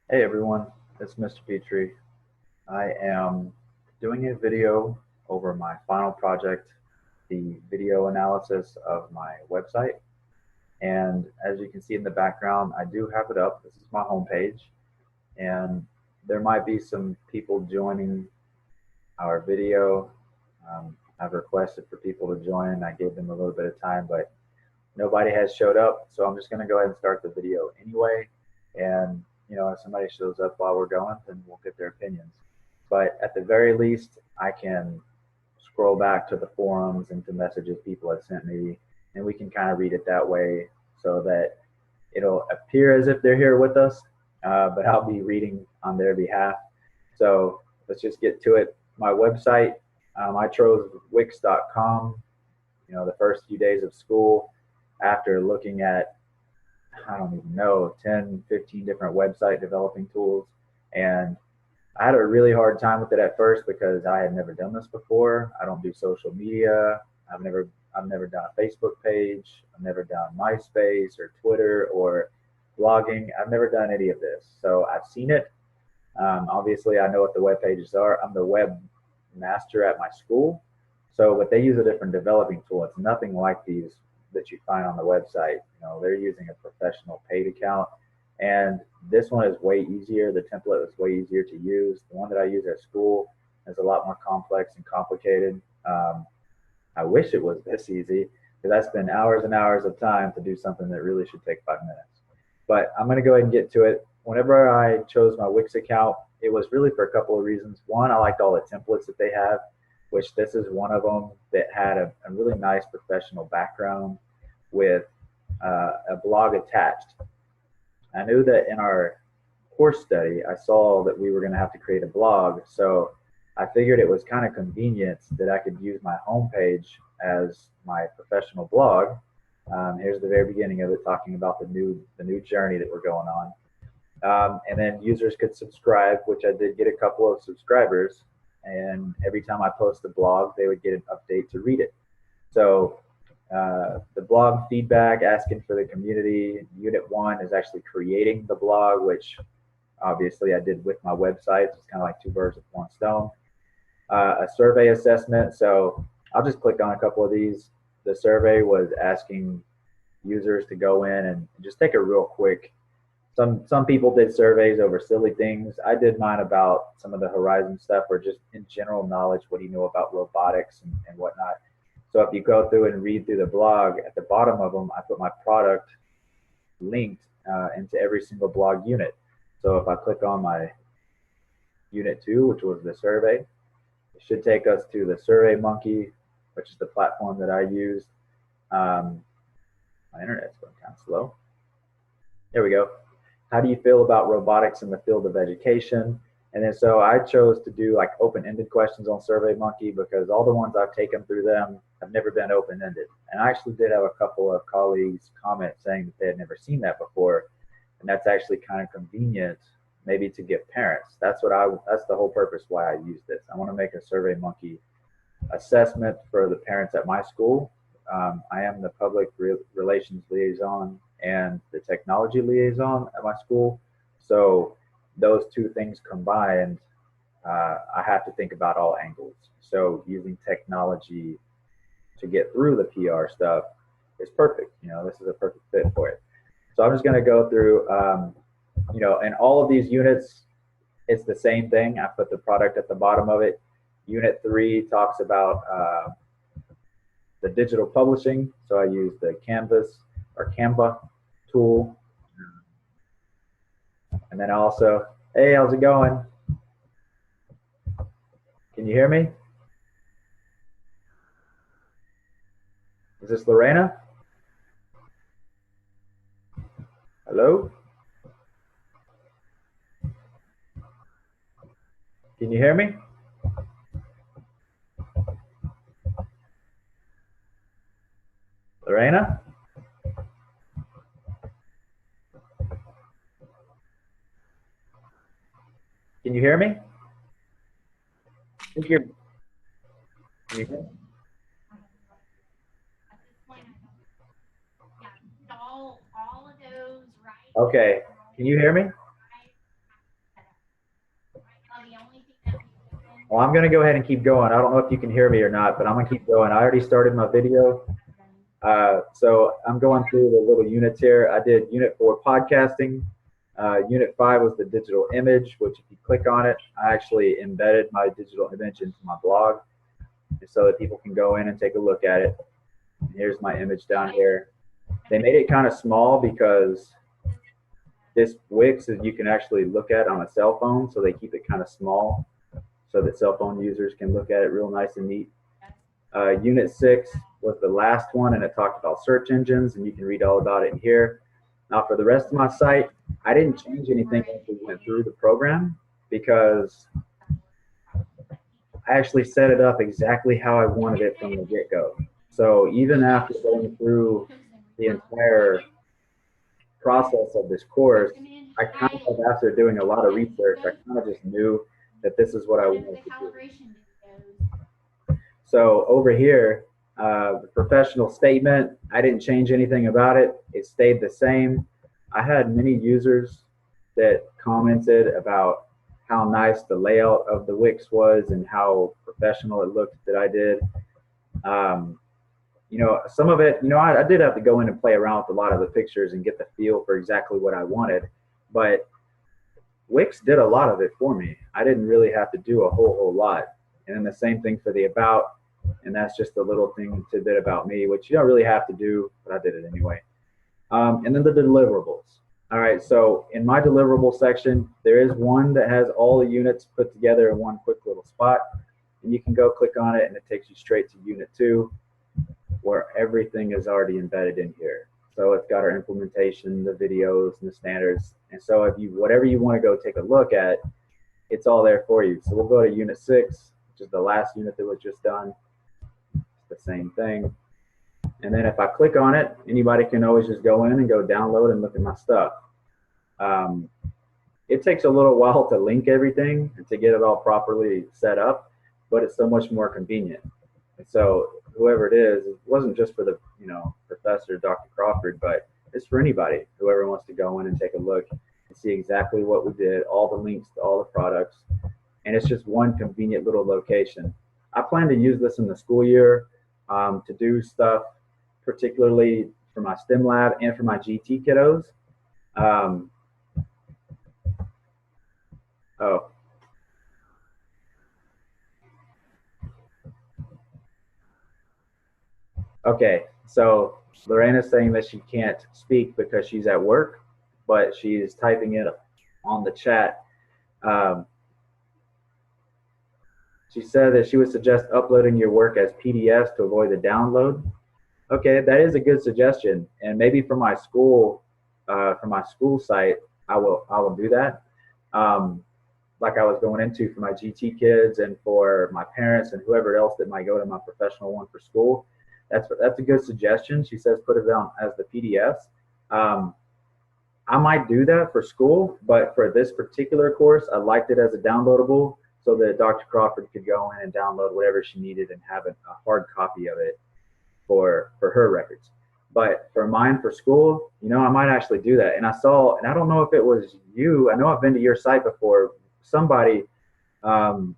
Hey everyone, it's Mr. Petree. I am doing a video over my final project, the video analysis of my website. And as you can see in the background, I do have it up. This is my homepage. And there might be some people joining our video. I've requested for people to join. I gave them a little bit of time, but nobody has showed up. So I'm just going to go ahead and start the video anyway. And if somebody shows up while we're going, then we'll get their opinions. But at the very least, I can scroll back to the forums and to messages people have sent me, and we can kind of read it that way so that it'll appear as if they're here with us, but I'll be reading on their behalf. So let's just get to it. My website, I chose Wix.com, the first few days of school after looking at, I don't even know, 10, 15 different website developing tools. And I had a really hard time with it at first because I had never done this before. I don't do social media. I've never done a Facebook page. I've never done MySpace or Twitter or blogging. I've never done any of this. So I've seen it. Obviously, I know what the web pages are. I'm the web master at my school. But they use a different developing tool. It's nothing like these that you find on the website. They're using a professional paid account, and this one is way easier. The template is way easier to use. The one that I use at school is a lot more complex and complicated. I wish it was this easy because I spend hours and hours of time to do something that really should take 5 minutes. But I'm going to go ahead and get to it. Whenever I chose my Wix account, it was really for a couple of reasons. One, I liked all the templates that they have, which this is one of them that had a really nice professional background with a blog attached. I knew that in our course study, I saw that we were going to have to create a blog. So I figured it was kind of convenient that I could use my homepage as my professional blog. Here's the very beginning of it, talking about the new journey that we're going on. And then users could subscribe, which I did get a couple of subscribers. And every time I post a blog, they would get an update to read it. So the blog feedback, asking for the community. Unit 1 is actually creating the blog, which obviously I did with my website. It's kind of like two birds with one stone. A survey assessment. So I'll just click on a couple of these. The survey was asking users to go in and just take a real quick. Some people did surveys over silly things. I did mine about some of the Horizon stuff, or just in general knowledge. What do you know about robotics and whatnot? So if you go through and read through the blog, at the bottom of them, I put my product linked into every single blog unit. So if I click on my unit 2, which was the survey, it should take us to the Survey Monkey, which is the platform that I used. My internet's going kind of slow. There we go. How do you feel about robotics in the field of education? And then so I chose to do like open-ended questions on SurveyMonkey because all the ones I've taken through them have never been open-ended. And I actually did have a couple of colleagues comment saying that they had never seen that before. And that's actually kind of convenient maybe to give parents. That's the whole purpose why I use this. I want to make a SurveyMonkey assessment for the parents at my school. I am the public relations liaison and the technology liaison at my school. So those two things combined, I have to think about all angles. So using technology to get through the PR stuff is perfect. This is a perfect fit for it. So I'm just going to go through, in all of these units, it's the same thing. I put the product at the bottom of it. Unit 3 talks about the digital publishing. So I use the Canva tool. And then also, hey, how's it going? Can you hear me? Is this Lorena? Hello? Can you hear me? Lorena? Can you hear me? I think you're. Can you hear me? Okay. Can you hear me? Well, I'm going to go ahead and keep going. I don't know if you can hear me or not, but I'm going to keep going. I already started my video. So I'm going through the little units here. I did unit 4 podcasting. Unit 5 was the digital image, which if you click on it, I actually embedded my digital image into my blog so that people can go in and take a look at it. And here's my image down here. They made it kind of small because this Wix is you can actually look at on a cell phone, so they keep it kind of small so that cell phone users can look at it real nice and neat. Unit 6 was the last one, and it talked about search engines, and you can read all about it in here. Now, for the rest of my site, I didn't change anything as we went through the program because I actually set it up exactly how I wanted it from the get-go. So even after going through the entire process of this course, I kind of, after doing a lot of research, I kind of just knew that this is what I wanted to do. So over here, the professional statement, I didn't change anything about it. It stayed the same. I had many users that commented about how nice the layout of the Wix was and how professional it looked that I did. You know, some of it, you know, I did have to go in and play around with a lot of the pictures and get the feel for exactly what I wanted, but Wix did a lot of it for me. I didn't really have to do a whole lot. And then the same thing for the about, and that's just a little thing tidbit about me, which you don't really have to do, but I did it anyway. And then the deliverables. All right, so in my deliverable section, there is one that has all the units put together in one quick little spot, and you can go click on it and it takes you straight to unit 2, where everything is already embedded in here. So it's got our implementation, the videos, and the standards. And so if you, whatever you want to go take a look at, it's all there for you. So we'll go to unit 6, which is the last unit that was just done. It's the same thing. And then if I click on it, anybody can always just go in and go download and look at my stuff. It takes a little while to link everything and to get it all properly set up, but it's so much more convenient. And so whoever it is, it wasn't just for the, you know, professor, Dr. Crawford, but it's for anybody, whoever wants to go in and take a look and see exactly what we did, all the links to all the products. And it's just one convenient little location. I plan to use this in the school year to do stuff, particularly for my STEM lab and for my GT kiddos. Okay, so Lorena's saying that she can't speak because she's at work, but she is typing it on the chat. She said that she would suggest uploading your work as PDFs to avoid the download. Okay, that is a good suggestion, and maybe for my school site, I will do that. Like I was going into for my GT kids and for my parents and whoever else that might go to my professional one for school. That's a good suggestion. She says put it down as the PDFs. I might do that for school, but for this particular course, I liked it as a downloadable so that Dr. Crawford could go in and download whatever she needed and have a hard copy of it for her records. But for mine for school, you know, I might actually do that. And I saw, and I don't know if it was you, I know I've been to your site before, somebody on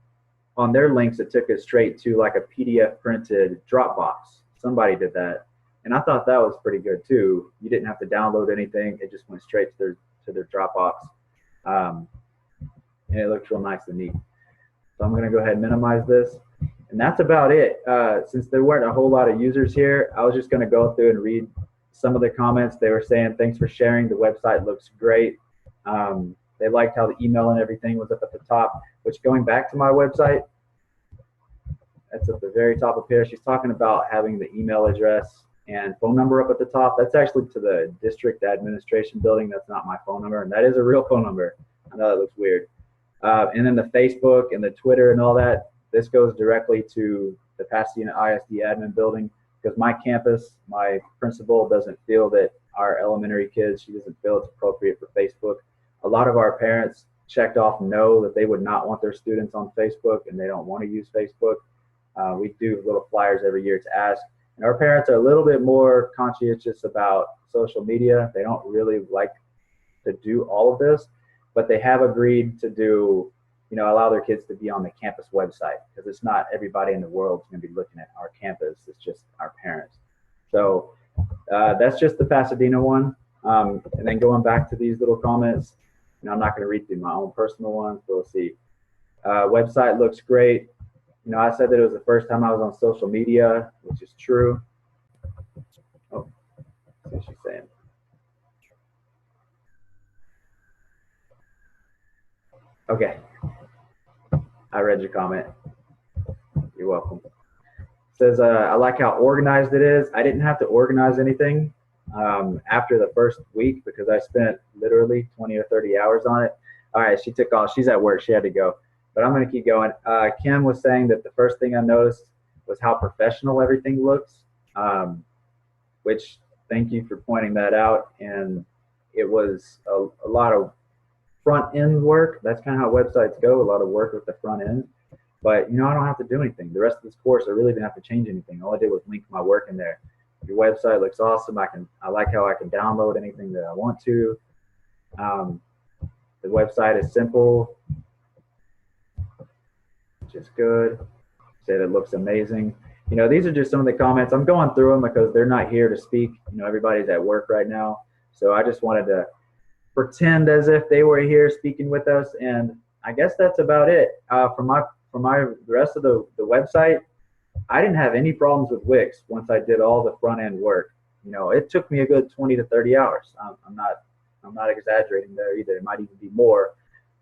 their links, it took us straight to like a PDF printed Dropbox. Somebody did that. And I thought that was pretty good too. You didn't have to download anything. It just went straight to their Dropbox. And it looks real nice and neat. So I'm gonna go ahead and minimize this. And that's about it. Since there weren't a whole lot of users here, I was just gonna go through and read some of the comments. They were saying, thanks for sharing. The website looks great. They liked how the email and everything was up at the top, which going back to my website, that's at the very top of here. She's talking about having the email address and phone number up at the top. That's actually to the district administration building. That's not my phone number, and that is a real phone number. I know that looks weird. And then the Facebook and the Twitter and all that, this goes directly to the Pasadena ISD admin building because my campus, my principal doesn't feel that our elementary kids, she doesn't feel it's appropriate for Facebook. A lot of our parents checked off no, that they would not want their students on Facebook and they don't want to use Facebook. We do little flyers every year to ask. And our parents are a little bit more conscientious about social media. They don't really like to do all of this, but they have agreed to do allow their kids to be on the campus website, because it's not everybody in the world is going to be looking at our campus. It's just our parents. So that's just the Pasadena one. And then going back to these little comments, I'm not going to read through my own personal ones, but we'll see. Website looks great. I said that it was the first time I was on social media, which is true. Oh, what's she saying? Okay. I read your comment. You're welcome. It says, I like how organized it is. I didn't have to organize anything after the first week because I spent literally 20 or 30 hours on it. All right, she took off. She's at work. She had to go. But I'm going to keep going. Kim was saying that the first thing I noticed was how professional everything looks, which thank you for pointing that out. And it was a lot of front end work. That's kind of how websites go, a lot of work with the front end. But, I don't have to do anything. The rest of this course, I really didn't have to change anything. All I did was link my work in there. Your website looks awesome. I like how I can download anything that I want to. The website is simple, which is good. Said it looks amazing. These are just some of the comments. I'm going through them because they're not here to speak. Everybody's at work right now. So I just wanted to pretend as if they were here speaking with us. And I guess that's about it. For the rest of the website, I didn't have any problems with Wix once I did all the front end work. It took me a good 20 to 30 hours. I'm not exaggerating there either. It might even be more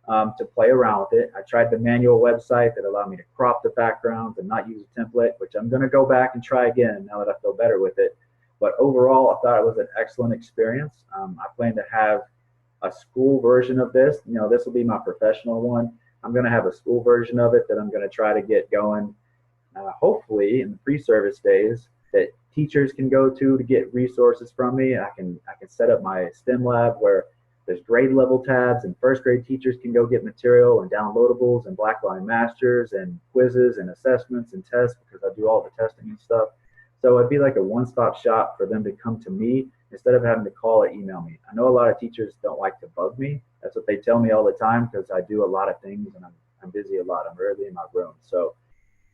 to play around with it. I tried the manual website that allowed me to crop the backgrounds and not use a template, which I'm going to go back and try again now that I feel better with it. But overall, I thought it was an excellent experience. I plan to have a school version of this. This will be my professional one. I'm going to have a school version of it that I'm going to try to get going, hopefully in the pre-service days, that teachers can go to get resources from me. I can set up my STEM lab where there's grade level tabs, and first grade teachers can go get material and downloadables and Blackline Masters and quizzes and assessments and tests, because I do all the testing and stuff. So it'd be like a one-stop shop for them to come to me instead of having to call or email me. I know a lot of teachers don't like to bug me. That's what they tell me all the time, because I do a lot of things and I'm busy a lot. I'm rarely in my room. So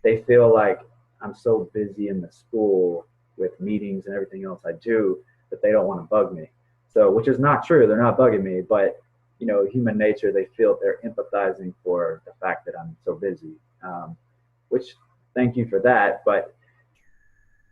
they feel like I'm so busy in the school with meetings and everything else I do that they don't want to bug me. So, which is not true. They're not bugging me, but human nature, they feel they're empathizing for the fact that I'm so busy, which thank you for that. But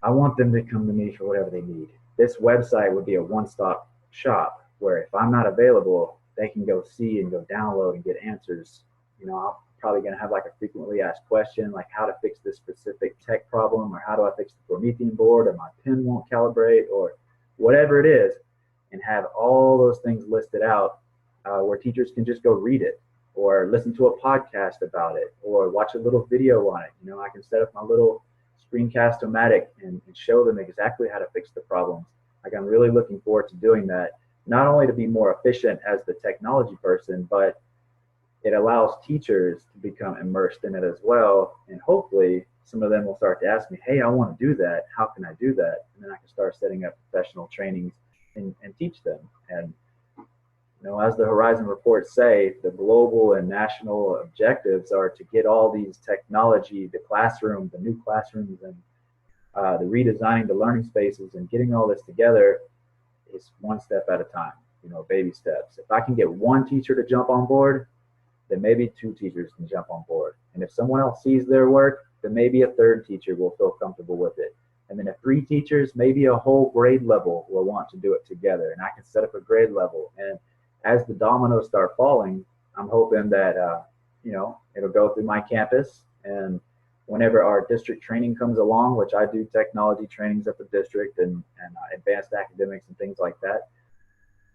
I want them to come to me for whatever they need. This website would be a one-stop shop where if I'm not available, they can go see and go download and get answers. I'm probably going to have like a frequently asked question, like how to fix this specific tech problem, or how do I fix the Promethean board, or my pen won't calibrate, or whatever it is, and have all those things listed out where teachers can just go read it or listen to a podcast about it or watch a little video on it. I can set up my little screencast-o-matic and show them exactly how to fix the problems. Like, I'm really looking forward to doing that, not only to be more efficient as the technology person, but it allows teachers to become immersed in it as well. And hopefully some of them will start to ask me, hey, I want to do that. How can I do that? And then I can start setting up professional trainings and teach them. And as the Horizon reports say, the global and national objectives are to get all these technology, the classroom, the new classrooms, and the redesigning the learning spaces and getting all this together is one step at a time, baby steps. If I can get one teacher to jump on board, then maybe two teachers can jump on board. And if someone else sees their work, then maybe a third teacher will feel comfortable with it. And then if three teachers, maybe a whole grade level will want to do it together. And I can set up a grade level. And as the dominoes start falling, I'm hoping that, it'll go through my campus. And whenever our district training comes along, which I do technology trainings at the district and advanced academics and things like that,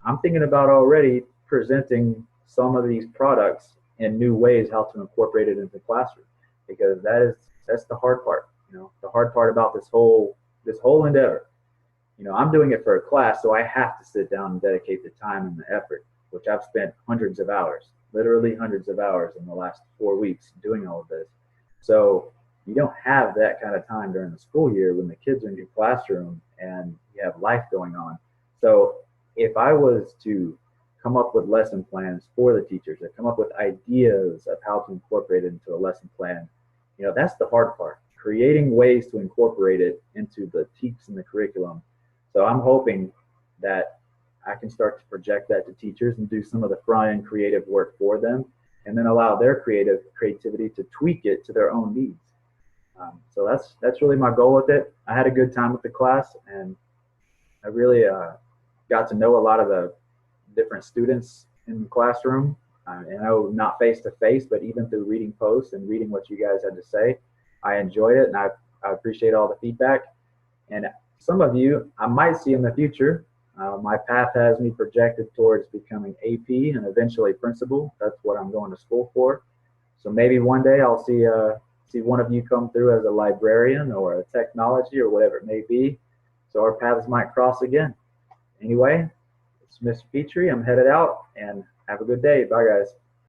I'm thinking about already presenting some of these products in new ways, how to incorporate it into the classroom, because that's the hard part. The hard part about this whole endeavor. I'm doing it for a class, so I have to sit down and dedicate the time and the effort, which I've spent hundreds of hours, literally hundreds of hours in the last 4 weeks doing all of this. So you don't have that kind of time during the school year when the kids are in your classroom and you have life going on. So if I was to come up with lesson plans for the teachers, that come up with ideas of how to incorporate it into a lesson plan. You know, that's the hard part, creating ways to incorporate it into the teaching and the curriculum. So I'm hoping that I can start to project that to teachers and do some of the front end creative work for them, and then allow their creativity to tweak it to their own needs. So that's really my goal with it. I had a good time with the class, and I really got to know a lot of the different students in the classroom. And I know not face to face, but even through reading posts and reading what you guys had to say, I enjoyed it, and I appreciate all the feedback. And some of you I might see in the future. My path has me projected towards becoming AP and eventually principal. That's what I'm going to school for. So maybe one day I'll see one of you come through as a librarian or a technology or whatever it may be. So our paths might cross again. Anyway, it's Mr. Petree. I'm headed out, and have a good day. Bye, guys.